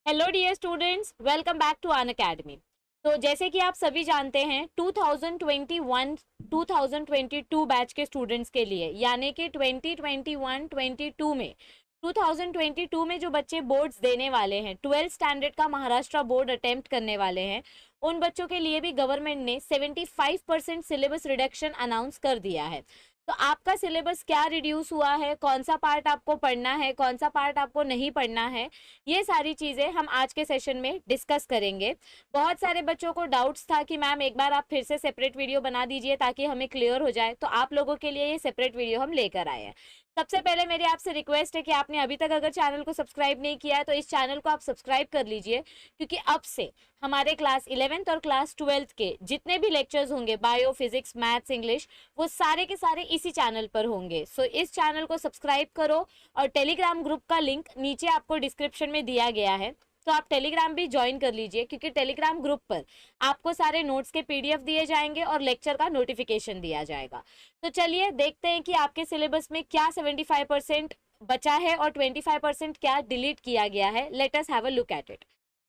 Hello dear students, welcome back to Unacademy. तो जैसे कि आप सभी जानते हैं 2021 2022 बैच के स्टूडेंट्स के लिए यानी कि 2021-22 में 2022 में जो बच्चे बोर्ड्स देने वाले हैं, 12th स्टैंडर्ड का महाराष्ट्र बोर्ड अटेम्प्ट करने वाले हैं, उन बच्चों के लिए भी गवर्नमेंट ने 75% सिलेबस रिडक्शन अनाउंस कर दिया है। तो आपका सिलेबस क्या रिड्यूस हुआ है, कौन सा पार्ट आपको पढ़ना है, कौन सा पार्ट आपको नहीं पढ़ना है, ये सारी चीजें हम आज के सेशन में डिस्कस करेंगे। बहुत सारे बच्चों को डाउट्स था कि मैम एक बार आप फिर से सेपरेट वीडियो बना दीजिए ताकि हमें क्लियर हो जाए, तो आप लोगों के लिए ये सेपरेट वीडियो हम लेकर आए हैं। सबसे पहले मेरी आपसे रिक्वेस्ट है कि आपने अभी तक अगर चैनल को सब्सक्राइब नहीं किया है तो इस चैनल को आप सब्सक्राइब कर लीजिए, क्योंकि अब से हमारे क्लास 11th और क्लास 12th के जितने भी लेक्चर्स होंगे, बायो, फिजिक्स, मैथ्स, इंग्लिश, वो सारे के सारे इसी चैनल पर होंगे। सो इस चैनल को सब्सक्राइब करो और टेलीग्राम ग्रुप का लिंक नीचे आपको डिस्क्रिप्शन में दिया गया है, तो आप टेलीग्राम भी ज्वाइन कर लीजिए, क्योंकि टेलीग्राम ग्रुप पर आपको सारे नोट्स के पीडीएफ दिए जाएंगे और लेक्चर का नोटिफिकेशन दिया जाएगा। तो चलिए देखते हैं कि आपके सिलेबस में क्या 75% बचा है और 25% क्या डिलीट किया गया है। Let us have a look at it.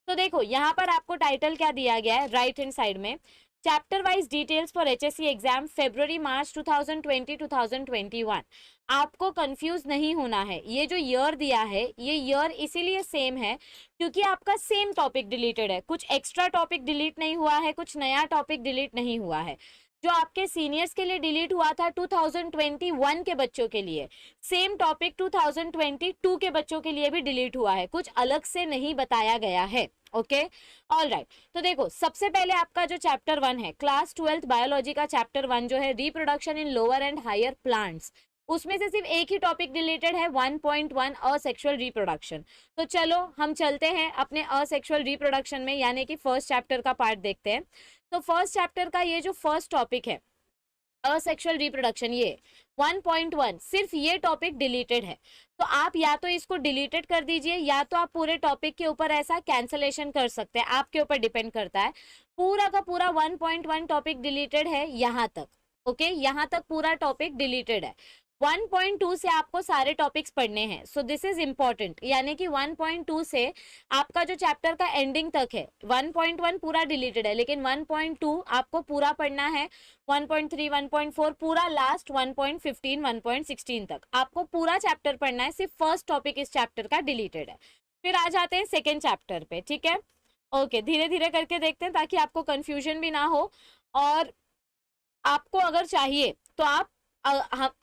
तो देखो यहाँ पर आपको टाइटल क्या दिया गया है, राइट हैंड साइड में, chapter wise details for HSC exam February March 2020-2021। आपको कंफ्यूज नहीं होना है, ये जो ईयर दिया है ये ईयर इसीलिए सेम है क्योंकि आपका सेम टॉपिक डिलीटेड है, कुछ एक्स्ट्रा टॉपिक डिलीट नहीं हुआ है, कुछ नया टॉपिक डिलीट नहीं हुआ है। जो आपके सीनियर्स के लिए डिलीट हुआ था 2021 के बच्चों के लिए, सेम टॉपिक 2022 के बच्चों के लिए भी डिलीट हुआ है, कुछ अलग से नहीं बताया गया है। Okay, all right. तो देखो सबसे पहले आपका जो चैप्टर 1 है, क्लास 12th बायोलॉजी का चैप्टर 1 जो है reproduction in lower and higher plants, उसमें से सिर्फ एक ही टॉपिक डिलीटेड है, 1.1 असेक्सुअल रिप्रोडक्शन। तो चलो हम चलते हैं अपने असेक्सुअल रिप्रोडक्शन में, यानी कि फर्स्ट चैप्टर का पार्ट देखते हैं। तो फर्स्ट चैप्टर का ये जो फर्स्ट टॉपिक है असेक्सुअल रिप्रोडक्शन, ये 1.1 सिर्फ ये टॉपिक डिलीटेड है। तो आप या तो इसको डिलीटेड कर दीजिए या तो आप पूरे टॉपिक के ऊपर ऐसा कैंसलेशन कर सकते हैं, आपके ऊपर डिपेंड करता है। पूरा का पूरा 1.1 टॉपिक डिलीटेड है यहाँ तक। ओके, यहाँ तक पूरा टॉपिक डिलीटेड है। 1.2 से आपको सारे टॉपिक्स पढ़ने हैं, सो दिस इज इंपॉर्टेंट, यानी कि 1.2 से आपका जो चैप्टर का एंडिंग तक है, 1.1 पूरा डिलीटेड है लेकिन 1.2 आपको पूरा पढ़ना है, 1.3, 1.4 पूरा लास्ट 1.15, 1.16 तक आपको पूरा चैप्टर पढ़ना है, सिर्फ फर्स्ट टॉपिक इस चैप्टर का डिलीटेड है। फिर आ जाते हैं सेकेंड चैप्टर पे, ठीक है। ओके, धीरे धीरे करके देखते हैं ताकि आपको कंफ्यूजन भी ना हो, और आपको अगर चाहिए तो आप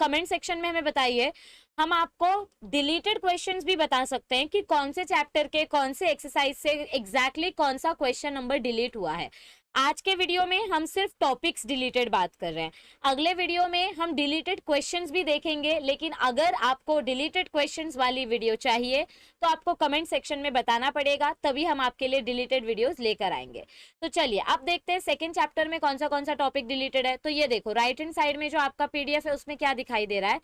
कमेंट सेक्शन में हमें बताइए, हम आपको डिलीटेड क्वेश्चंस भी बता सकते हैं कि कौन से चैप्टर के कौन से एक्सरसाइज से एग्जैक्टली कौन सा क्वेश्चन नंबर डिलीट हुआ है। आज के वीडियो में हम सिर्फ टॉपिक्स डिलीटेड बात कर रहे हैं, अगले वीडियो में हम डिलीटेड क्वेश्चंस भी देखेंगे, लेकिन अगर आपको डिलीटेड क्वेश्चंस वाली वीडियो चाहिए तो आपको कमेंट सेक्शन में बताना पड़ेगा, तभी हम आपके लिए डिलीटेड वीडियोस लेकर आएंगे। तो चलिए अब देखते हैं सेकंड चैप्टर में कौन सा टॉपिक डिलीटेड है। तो ये देखो राइट हैंड साइड में जो आपका पीडीएफ है उसमें क्या दिखाई दे रहा है,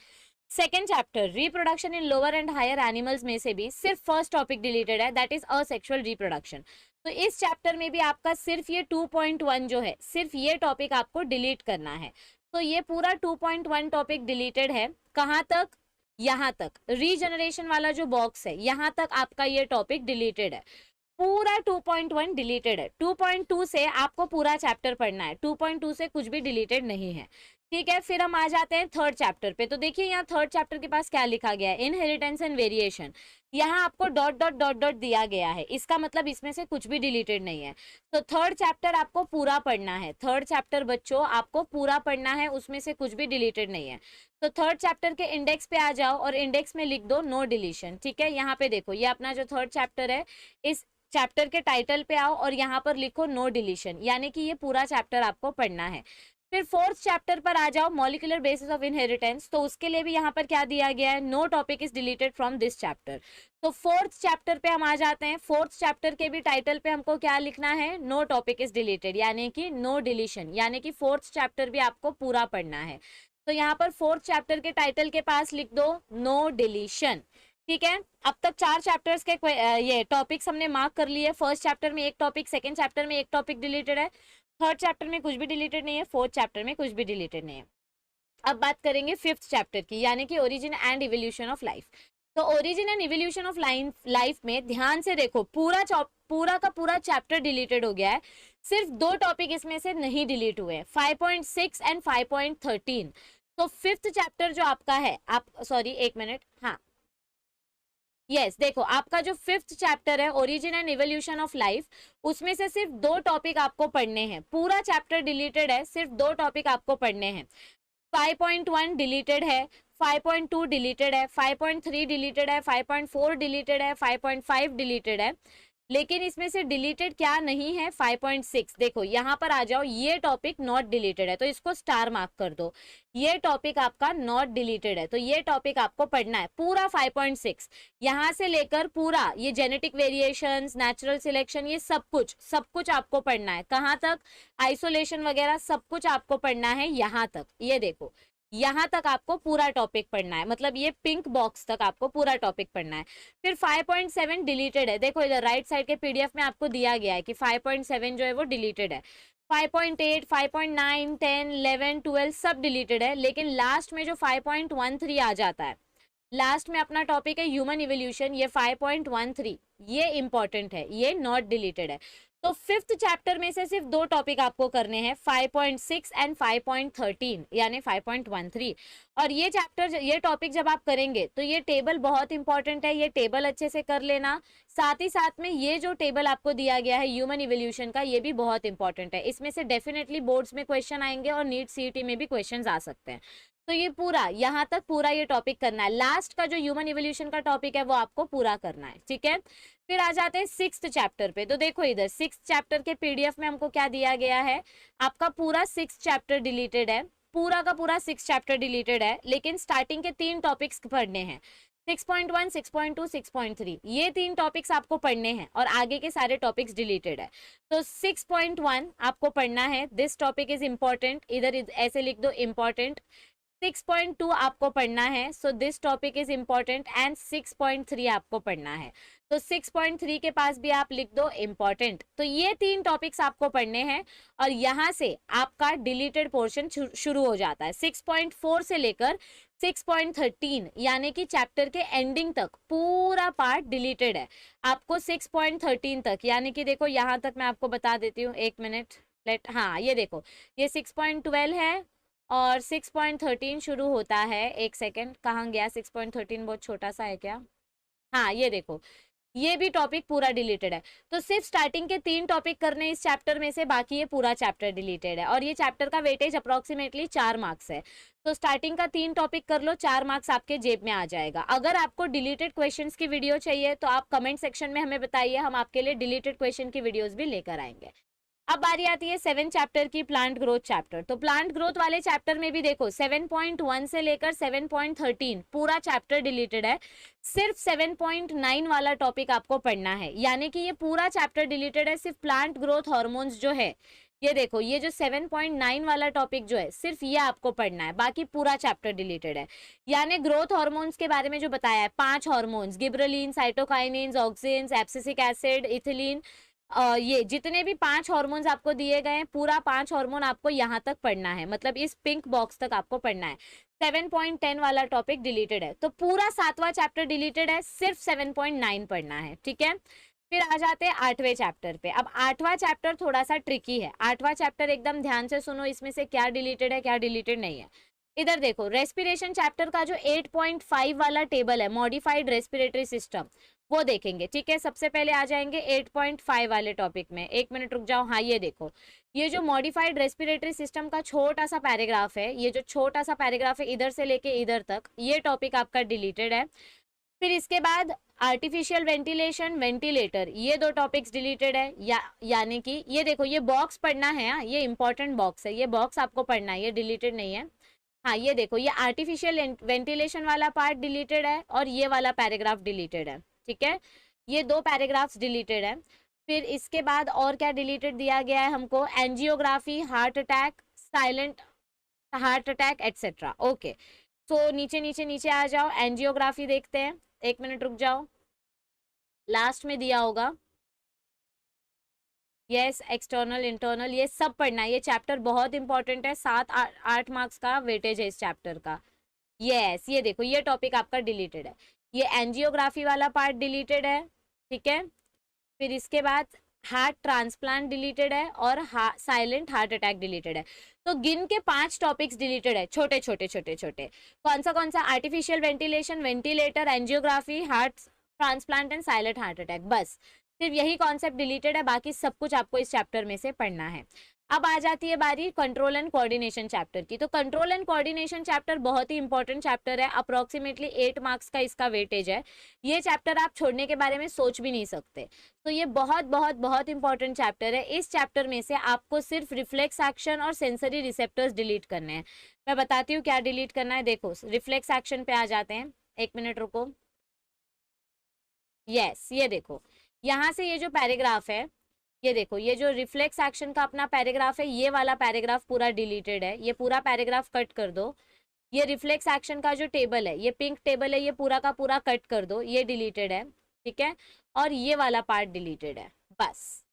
second chapter reproduction in lower and higher animals में से भी सिर्फ फर्स्ट टॉपिक डिलीटेड है, दैट इज असेक्सुअल रिप्रोडक्शन। तो इस चैप्टर में भी आपका सिर्फ ये 2.1 जो है, सिर्फ ये टॉपिक आपको डिलीट करना है। तो ये पूरा 2.1 टॉपिक डिलीटेड है, कहाँ तक, यहाँ तक, रीजनरेशन वाला जो बॉक्स है यहाँ तक आपका ये टॉपिक डिलीटेड है, पूरा 2.1 डिलीटेड है। 2.2 से आपको पूरा चैप्टर पढ़ना है, 2.2 से कुछ भी डिलीटेड नहीं है, ठीक है। फिर हम आ जाते हैं थर्ड चैप्टर पे। तो देखिए यहाँ थर्ड चैप्टर के पास क्या लिखा गया है, इनहेरिटेंस एंड वेरिएशन। यहाँ आपको डॉट डॉट डॉट डॉट दिया गया है, इसका मतलब इसमें से कुछ भी डिलीटेड नहीं है। तो थर्ड चैप्टर आपको पूरा पढ़ना है, थर्ड चैप्टर बच्चों आपको पूरा पढ़ना है, उसमें से कुछ भी डिलीटेड नहीं है। तो थर्ड चैप्टर के इंडेक्स पे आ जाओ और इंडेक्स में लिख दो नो डिलीशन, ठीक है। यहाँ पे देखो ये अपना जो थर्ड चैप्टर है, इस चैप्टर के टाइटल पे आओ और यहाँ पर लिखो नो डिलीशन, यानी कि ये पूरा चैप्टर आपको पढ़ना है। फिर फोर्थ चैप्टर पर आ जाओ, मॉलिक्यूलर बेसिस ऑफ इनहेरिटेंस, तो उसके लिए भी यहाँ पर क्या दिया गया है, no topic is deleted from this chapter. तो फोर्थ चैप्टर पे हम आ जाते हैं, फोर्थ चैप्टर के भी टाइटल पे हमको क्या लिखना है, नो टॉपिक इज डिलीटेड, यानी कि नो डिलीशन, यानी कि फोर्थ चैप्टर भी आपको पूरा पढ़ना है। तो यहाँ पर फोर्थ चैप्टर के टाइटल के पास लिख दो नो डिलीशन, ठीक है। अब तक 4 चैप्टर्स के ये टॉपिक्स हमने मार्क कर लिए। फर्स्ट चैप्टर में एक टॉपिक, सेकंड चैप्टर में एक टॉपिक डिलीटेड है, थर्ड चैप्टर में कुछ भी डिलीटेड नहीं है, फोर्थ चैप्टर में कुछ भी डिलीटेड नहीं है। अब बात करेंगे फिफ्थ चैप्टर की, यानी कि origin and evolution of life. तो origin and evolution of life में ध्यान से देखो, पूरा का पूरा चैप्टर डिलीटेड हो गया है, सिर्फ 2 टॉपिक इसमें से नहीं डिलीट हुए हैं, 5.6 एंड 5.13। तो 5th चैप्टर जो आपका है, आप सॉरी एक मिनट, हाँ यस देखो, आपका जो 5th चैप्टर है origin and evolution of life, उसमें से सिर्फ 2 टॉपिक आपको पढ़ने हैं, पूरा चैप्टर डिलीटेड है, सिर्फ 2 टॉपिक आपको पढ़ने हैं। 5.1 डिलीटेड है, 5.2 डिलीटेड है, 5.3 डिलीटेड है, 5.4 डिलीटेड है, 5.5 डिलीटेड है, लेकिन इसमें से डिलीटेड क्या नहीं है, 5.6। देखो यहाँ पर आ जाओ, ये टॉपिक नॉट डिलीटेड है तो इसको स्टार मार्क कर दो, ये टॉपिक आपका नॉट डिलीटेड है तो ये टॉपिक आपको पढ़ना है पूरा 5.6, यहाँ से लेकर पूरा ये जेनेटिक वेरिएशंस, नेचुरल सिलेक्शन, ये सब कुछ आपको पढ़ना है। कहाँ तक? आइसोलेशन वगैरह सब कुछ आपको पढ़ना है यहाँ तक। ये देखो यहाँ तक आपको पूरा टॉपिक पढ़ना है, मतलब ये पिंक बॉक्स तक आपको पूरा टॉपिक पढ़ना है। फिर 5.7 डिलीटेड है, देखो इधर राइट साइड के पीडीएफ में आपको दिया गया है कि 5.7 जो है वो डिलीटेड है। 5.8, 5.9, 10, 11, 12 सब डिलीटेड है, लेकिन लास्ट में जो 5.13 आ जाता है, लास्ट में अपना टॉपिक है ह्यूमन इवोल्यूशन, ये 5.13 ये इंपॉर्टेंट है, ये नॉट डिलीटेड है। तो 5th चैप्टर में से सिर्फ 2 टॉपिक आपको करने हैं, 5.6 एंड 5.13 यानी 5.13। और ये चैप्टर, ये टॉपिक जब आप करेंगे तो ये टेबल बहुत इंपॉर्टेंट है, ये टेबल अच्छे से कर लेना। साथ ही साथ में ये जो टेबल आपको दिया गया है ह्यूमन इवोल्यूशन का, ये भी बहुत इंपॉर्टेंट है, इसमें से डेफिनेटली बोर्ड्स में क्वेश्चन आएंगे और नीट सीईटी में भी क्वेश्चन आ सकते हैं। तो ये पूरा यहाँ तक पूरा ये टॉपिक करना है, लास्ट का जो ह्यूमन इवोल्यूशन का टॉपिक है वो आपको पूरा करना है, ठीक है। फिर आ जाते हैं 6th चैप्टर पे। तो देखो इधर 6th चैप्टर के पीडीएफ में हमको क्या दिया गया है, आपका पूरा 6th चैप्टर डिलीटेड है, पूरा का पूरा 6th चैप्टर डिलीटेड है, लेकिन स्टार्टिंग के 3 टॉपिक्स पढ़ने हैं, 6.1, 6.2, 6.3, ये 3 टॉपिक्स आपको पढ़ने हैं और आगे के सारे टॉपिक्स डिलीटेड है। तो 6.1 आपको पढ़ना है, दिस टॉपिक इज इम्पोर्टेंट, इधर ऐसे लिख दो इम्पोर्टेंट। 6.2 आपको पढ़ना है, so this topic is important, and 6.3 आपको पढ़ना है, तो 6.3 के पास भी आप लिख दो इम्पोर्टेंट। तो ये 3 टॉपिक्स आपको पढ़ने हैं और यहाँ से आपका डिलीटेड पोर्शन शुरू हो जाता है। 6.4 से लेकर 6.13 यानी कि चैप्टर के एंडिंग तक पूरा पार्ट डिलीटेड है आपको, 6.13 तक, यानी कि देखो यहाँ तक मैं आपको बता देती हूँ, एक मिनट, हाँ ये देखो, ये 6.12 है और 6.13 शुरू होता है, एक सेकेंड कहाँ गया, 6.13 बहुत छोटा सा है क्या, हाँ ये देखो, ये भी टॉपिक पूरा डिलीटेड है। तो सिर्फ स्टार्टिंग के 3 टॉपिक करने इस चैप्टर में से, बाकी ये पूरा चैप्टर डिलीटेड है और ये चैप्टर का वेटेज अप्रोक्सीमेटली 4 मार्क्स है। तो स्टार्टिंग का 3 टॉपिक कर लो, 4 मार्क्स आपके जेब में आ जाएगा। अगर आपको डिलीटेड क्वेश्चंस की वीडियो चाहिए तो आप कमेंट सेक्शन में हमें बताइए, हम आपके लिए डिलीटेड क्वेश्चन की वीडियोस भी लेकर आएंगे। अब बारी आती है 7 चैप्टर की, प्लांट ग्रोथ चैप्टर। तो प्लांट ग्रोथ वाले चैप्टर में भी देखो 7.1 से लेकर 7.13 पूरा चैप्टर डिलीटेड है, सिर्फ 7.9 वाला टॉपिक आपको पढ़ना है, यानी कि ये पूरा चैप्टर डिलीटेड है, सिर्फ प्लांट ग्रोथ हार्मोन्स जो है, ये देखो ये जो 7.9 वाला टॉपिक जो है सिर्फ ये आपको पढ़ना है, बाकी पूरा चैप्टर डिलीटेड है। यानी ग्रोथ हार्मोन्स के बारे में जो बताया है, 5 hormones, gibberellin, cytokinins, auxins, abscisic acid, ethylene, ये जितने भी 5 हार्मोन्स आपको दिए गए हैं, पूरा 5 हार्मोन आपको यहाँ तक पढ़ना है, मतलब इस पिंक बॉक्स तक आपको पढ़ना है। 7.10 वाला टॉपिक डिलीटेड है, तो पूरा 7वां चैप्टर डिलीटेड है, सिर्फ 7.9 पढ़ना है, ठीक है। फिर आ जाते हैं 8वें चैप्टर पे। अब 8वां चैप्टर थोड़ा सा ट्रिकी है, 8वां चैप्टर एकदम ध्यान से सुनो, इसमें से क्या डिलीटेड है क्या डिलीटेड नहीं है। इधर देखो रेस्पिरेशन चैप्टर का जो 8.5 वाला टेबल है, मॉडिफाइड रेस्पिरेटरी सिस्टम, वो देखेंगे, ठीक है। सबसे पहले आ जाएंगे 8.5 वाले टॉपिक में, एक मिनट रुक जाओ, हाँ ये देखो, ये जो मॉडिफाइड रेस्पिरेटरी सिस्टम का छोटा सा पैराग्राफ है, ये जो छोटा सा पैराग्राफ है इधर से लेके इधर तक, ये टॉपिक आपका डिलीटेड है। फिर इसके बाद आर्टिफिशियल वेंटिलेशन, वेंटिलेटर, ये 2 टॉपिक्स डिलीटेड है, यानी कि ये देखो ये बॉक्स पढ़ना है, हाँ ये इंपॉर्टेंट बॉक्स है, ये बॉक्स आपको पढ़ना है, ये डिलीटेड नहीं है। हाँ ये देखो ये आर्टिफिशियल वेंटिलेशन वाला पार्ट डिलीटेड है और ये वाला पैराग्राफ डिलीटेड है, ठीक है, ये 2 पैराग्राफ्स डिलीटेड है। फिर इसके बाद और क्या डिलीटेड दिया गया है हमको, angiography, heart attack, silent heart attack etcetera, okay. तो नीचे नीचे नीचे आ जाओ, एंजियोग्राफी देखते हैं, एक मिनट रुक जाओ, लास्ट में दिया होगा, यस, एक्सटर्नल इंटरनल, ये सब पढ़ना है, ये चैप्टर बहुत इंपॉर्टेंट है, 7-8 मार्क्स का वेटेज है इस चैप्टर का। यस ये देखो ये टॉपिक आपका डिलीटेड है, ये एंजियोग्राफी वाला पार्ट डिलीटेड है, ठीक है। फिर इसके बाद हार्ट ट्रांसप्लांट डिलीटेड है और साइलेंट हार्ट अटैक डिलीटेड है। तो गिन के 5 टॉपिक्स डिलीटेड है, छोटे छोटे छोटे छोटे। कौन सा? Artificial ventilation, ventilator, angiography, heart transplant and silent heart attack, बस सिर्फ यही कॉन्सेप्ट डिलीटेड है, बाकी सब कुछ आपको इस चैप्टर में से पढ़ना है। अब आ जाती है बारी कंट्रोल एंड कोऑर्डिनेशन चैप्टर की। तो कंट्रोल एंड कोऑर्डिनेशन चैप्टर बहुत ही इंपॉर्टेंट चैप्टर है, अप्रोक्सीमेटली 8 मार्क्स का इसका वेटेज है। ये चैप्टर आप छोड़ने के बारे में सोच भी नहीं सकते। तो ये बहुत बहुत बहुत इंपॉर्टेंट चैप्टर है। इस चैप्टर में से आपको सिर्फ रिफ्लेक्स एक्शन और सेंसरी रिसेप्टर्स डिलीट करने हैं। मैं बताती हूँ क्या डिलीट करना है। देखो रिफ्लेक्स एक्शन पे आ जाते हैं, 1 मिनट रुको। यस, ये देखो यहाँ से ये जो पैराग्राफ है, ये देखो ये जो रिफ्लेक्स एक्शन का अपना पैराग्राफ है, ये वाला पैराग्राफ पूरा डिलीटेड है। ये पूरा पैराग्राफ कट कर दो। ये रिफ्लेक्स एक्शन का जो टेबल है, ये पिंक टेबल है, ये पूरा का पूरा कट कर दो, ये डिलीटेड है, ठीक है। और ये वाला पार्ट डिलीटेड है, बस,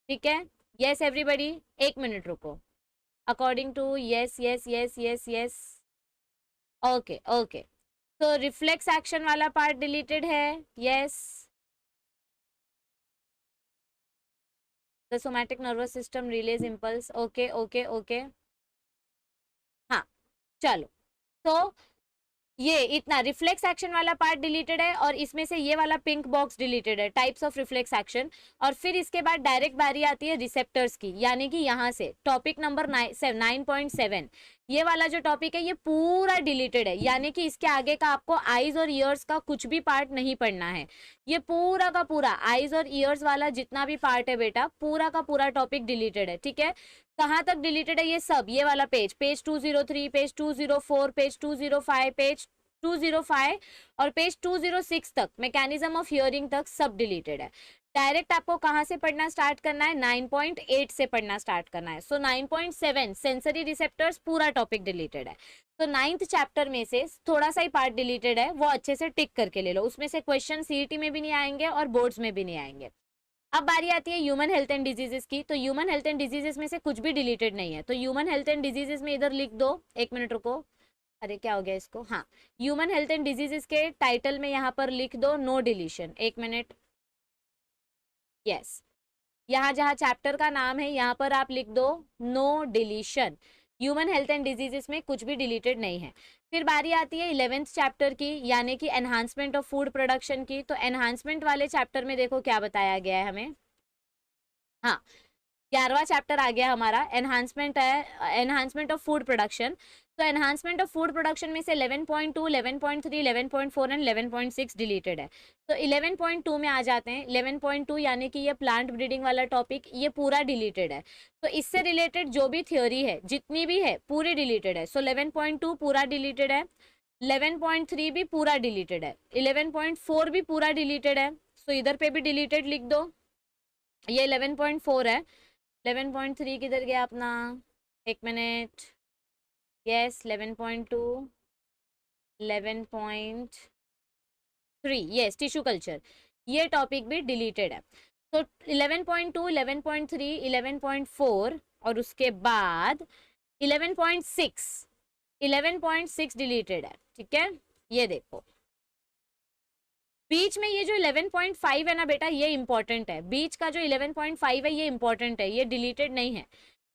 ठीक है। यस एवरीबडी, 1 मिनट रुको। According to yes yes yes yes yes, okay okay. तो रिफ्लेक्स एक्शन वाला पार्ट डिलीटेड है, yes. The somatic nervous system relays impulse, okay okay okay, हाँ चलो। तो ये इतना रिफ्लेक्स एक्शन वाला पार्ट डिलीटेड है और इसमें से ये वाला पिंक बॉक्स डिलीटेड है, टाइप्स ऑफ रिफ्लेक्स एक्शन। और फिर इसके बाद डायरेक्ट बारी आती है रिसेप्टर्स की, यानी कि यहाँ से टॉपिक नंबर 9.7, ये वाला जो टॉपिक है ये पूरा डिलीटेड है, यानी कि इसके आगे का आपको आईज और ईयर्स का कुछ भी पार्ट नहीं पढ़ना है। ये पूरा का पूरा आईज और ईयर्स वाला जितना भी पार्ट है बेटा, पूरा का पूरा टॉपिक डिलीटेड है, ठीक है। कहाँ तक डिलीटेड है ये सब? ये वाला पेज 203, पेज 204, पेज 205, पेज 205 और पेज 206 तक, मैकेनिज्म ऑफ हियरिंग तक सब डिलीटेड है। डायरेक्ट आपको कहाँ से पढ़ना स्टार्ट करना है? 9.8 से पढ़ना स्टार्ट करना है। सो 9.7 सेंसरी रिसेप्टर्स पूरा टॉपिक डिलीटेड है। तो 9th चैप्टर में से थोड़ा सा ही पार्ट डिलीटेड है, वो अच्छे से टिक करके ले लो। उसमें से क्वेश्चन सीईटी में भी नहीं आएंगे और बोर्ड्स में भी नहीं आएंगे। अब बारी आती है ह्यूमन हेल्थ एंड डिजीजेस की। तो ह्यूमन हेल्थ एंड डिजीजेस में से कुछ भी डिलीटेड नहीं है। तो ह्यूमन हेल्थ एंड डिजीजेस में इधर लिख दो, 1 मिनट रुको, अरे क्या हो गया इसको, हाँ, ह्यूमन हेल्थ एंड डिजीजेस के टाइटल में यहाँ पर लिख दो नो डिलीशन, 1 मिनट। यस, यहाँ जहाँ चैप्टर का नाम है यहाँ पर आप लिख दो no deletion. Human health and diseases में कुछ भी डिलीटेड नहीं है। फिर बारी आती है 11th चैप्टर की, यानी कि एनहांसमेंट ऑफ फूड प्रोडक्शन की। तो एनहांसमेंट वाले चैप्टर में देखो क्या बताया गया है हमें, हाँ 11वां चैप्टर आ गया हमारा, एनहांसमेंट है, एनहांसमेंट ऑफ फूड प्रोडक्शन। तो एनहांसमेंट ऑफ फूड प्रोडक्शन में से 11.2, 11.3, 11.4 एंड 11.6 डिलीटेड है। तो 11.2 में आ जाते हैं। 11.2 यानी कि ये प्लांट ब्रीडिंग वाला टॉपिक, ये पूरा डिलीटेड है। तो इससे रिलेटेड जो भी थ्योरी है, जितनी भी है, पूरी डिलीटेड है। सो 11.2 पूरा डिलीटेड है, 11.3 भी पूरा डिलीटेड है, 11.4 भी पूरा डिलीटेड है। सो इधर पे भी डिलीटेड लिख दो, ये 11.4 है। 11.3 किधर गया अपना, 1 minute, yes 11.2, 11.3, yes tissue culture, ये टॉपिक भी डिलीटेड है। तो 11.2, 11.3, 11.4 और उसके बाद 11.6, 11.6 डिलीटेड है, ठीक है। ये देखो बीच में ये जो 11.5 है ना बेटा, ये इंपॉर्टेंट है। बीच का जो 11.5 है ये इंपॉर्टेंट है, ये डिलीटेड नहीं है।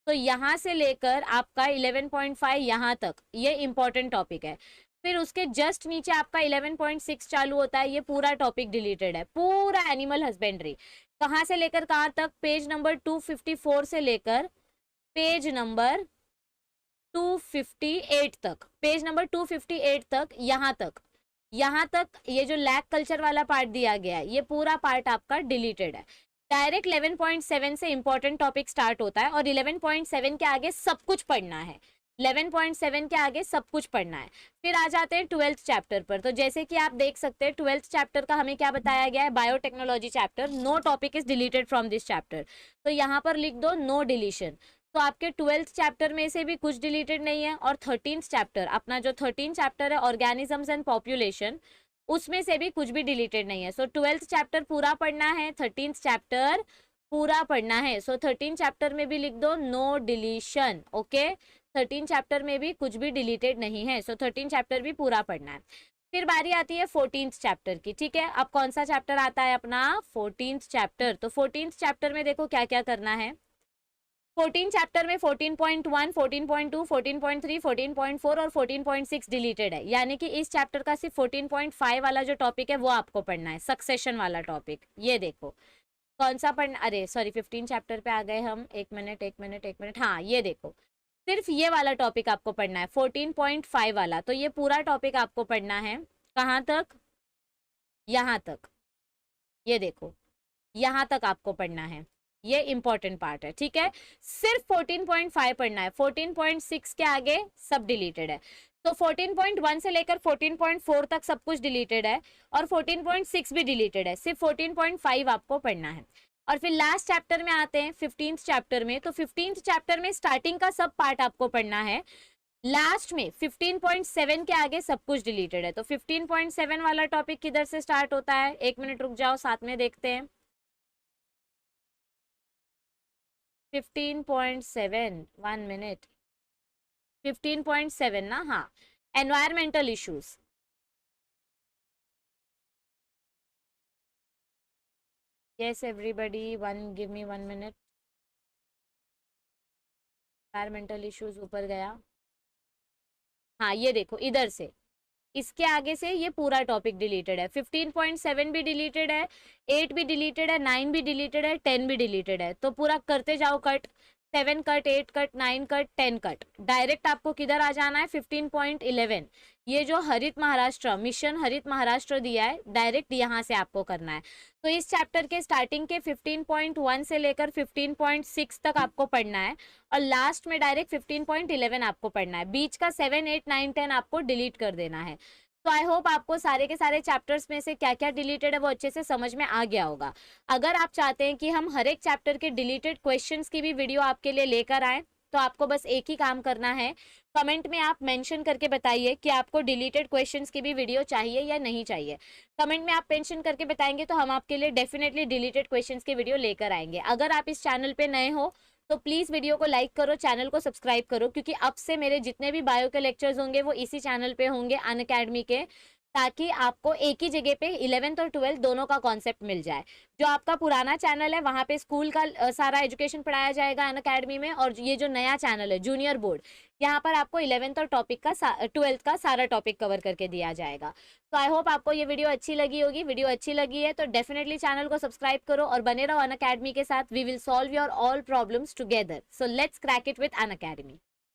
तो यहाँ से लेकर आपका 11.5 यहाँ तक ये इंपॉर्टेंट टॉपिक है। फिर उसके जस्ट नीचे आपका 11.6 चालू होता है, ये पूरा टॉपिक डिलीटेड है, पूरा एनिमल हस्बेंड्री। कहाँ से लेकर कहाँ तक? पेज नंबर 254 से लेकर पेज नंबर 258 तक, पेज नंबर 258 तक, यहाँ तक ये जो लैक कल्चर वाला पार्ट दिया गया है, ये पूरा पार्ट आपका डिलीटेड है। डायरेक्ट 11.7 से इंपॉर्टेंट टॉपिक स्टार्ट होता है और 11.7 के आगे सब कुछ पढ़ना है। 11.7 के आगे सब कुछ पढ़ना है। फिर आ जाते हैं 12th चैप्टर पर। तो जैसे कि आप देख सकते हैं 12th चैप्टर का हमें क्या बताया गया है, biotechnology chapter, no topic is deleted from this chapter. तो यहाँ पर लिख दो नो डिलीशन। तो आपके 12th चैप्टर में से भी कुछ डिलीटेड नहीं है। और 13th चैप्टर, अपना जो 13th चैप्टर है ऑर्गेनिजम्स एंड पॉपुलेशन, उसमें से भी कुछ भी डिलीटेड नहीं है। सो 12th चैप्टर पूरा पढ़ना है, 13th चैप्टर पूरा पढ़ना है। सो 13th चैप्टर में भी लिख दो no deletion, okay. 13th chapter में भी कुछ भी डिलीटेड नहीं है। सो 13th चैप्टर भी पूरा पढ़ना है। फिर बारी आती है 14th चैप्टर की, ठीक है। अब कौन सा चैप्टर आता है अपना 14th चैप्टर। तो 14th चैप्टर में देखो क्या क्या करना है। 14 चैप्टर में 14.1, 14.2, 14.3, 14.4 और 14.6 डिलीटेड है, यानी कि इस चैप्टर का सिर्फ 14.5 वाला जो टॉपिक है वो आपको पढ़ना है, सक्सेशन वाला टॉपिक। ये देखो कौन सा पढ़ना, अरे सॉरी 15 चैप्टर पे आ गए हम, एक मिनट, हाँ ये देखो सिर्फ ये वाला टॉपिक आपको पढ़ना है 14.5 वाला। तो ये पूरा टॉपिक आपको पढ़ना है कहाँ तक, यहाँ तक, ये देखो यहाँ तक आपको पढ़ना है, ये इंपॉर्टेंट पार्ट है, ठीक है। सिर्फ 14.5 पढ़ना है, 14.6 के आगे सब डिलीटेड है। तो 14.1 से लेकर 14.4 तक सब कुछ डिलीटेड है और 14.6 भी डिलीटेड है, सिर्फ 14.5 आपको पढ़ना है। और फिर लास्ट चैप्टर में आते हैं 15th चैप्टर में। तो 15th चैप्टर में स्टार्टिंग का सब पार्ट आपको पढ़ना है, लास्ट में 15.7 के आगे सब कुछ डिलीटेड है। तो 15.7 वाला टॉपिक किधर से स्टार्ट होता है, एक मिनट रुक जाओ साथ में देखते हैं। 15.7, 1 मिनट, 15.7 ना, हाँ, environmental issues. Yes everybody, give me 1 minute. Environmental issues ऊपर गया, हाँ ये देखो इधर से इसके आगे से ये पूरा टॉपिक डिलीटेड है। 15.7 भी डिलीटेड है, 8 भी डिलीटेड है, 9 भी डिलीटेड है, 10 भी डिलीटेड है। तो पूरा करते जाओ cut, 7 cut, 8 cut, 9 cut, 10 cut. Direct आपको किधर आ जाना है 15.11, ये जो हरित महाराष्ट्र मिशन हरित महाराष्ट्र दिया है, डायरेक्ट यहाँ से आपको करना है। तो इस चैप्टर के स्टार्टिंग के 15.1 से लेकर 15.6 तक आपको पढ़ना है और लास्ट में डायरेक्ट 15.11 आपको पढ़ना है। बीच का 7, 8, 9, 10 आपको डिलीट कर देना है। तो आई होप आपको सारे के सारे चैप्टर्स में से क्या क्या डिलीटेड है वो अच्छे से समझ में आ गया होगा। अगर आप चाहते हैं कि हम हर एक चैप्टर के डिलीटेड क्वेश्चंस की भी वीडियो आपके लिए लेकर आए, तो आपको बस एक ही काम करना है, कमेंट में आप मेंशन करके बताइए कि आपको डिलीटेड क्वेश्चंस की भी वीडियो चाहिए या नहीं चाहिए। कमेंट में आप मेंशन करके बताएंगे तो हम आपके लिए डेफिनेटली डिलीटेड क्वेश्चंस की वीडियो लेकर आएंगे। अगर आप इस चैनल पे नए हो तो प्लीज़ वीडियो को लाइक करो, चैनल को सब्सक्राइब करो, क्योंकि अब से मेरे जितने भी बायो के लेक्चर्स होंगे वो इसी चैनल पे होंगे अनअकैडमी के, ताकि आपको एक ही जगह पे 11th और 12th दोनों का कॉन्सेप्ट मिल जाए। जो आपका पुराना चैनल है वहाँ पे स्कूल का सारा एजुकेशन पढ़ाया जाएगा अनअकैडमी में, और ये जो नया चैनल है जूनियर बोर्ड, यहाँ पर आपको 11th और 12th का सारा टॉपिक कवर करके दिया जाएगा। तो आई होप आपको ये वीडियो अच्छी लगी होगी। वीडियो अच्छी लगी है तो डेफिनेटली चैनल को सब्सक्राइब करो और बने रहो अनअकैडमी के साथ। We will solve your all problems together. So let's crack it with Unacademy.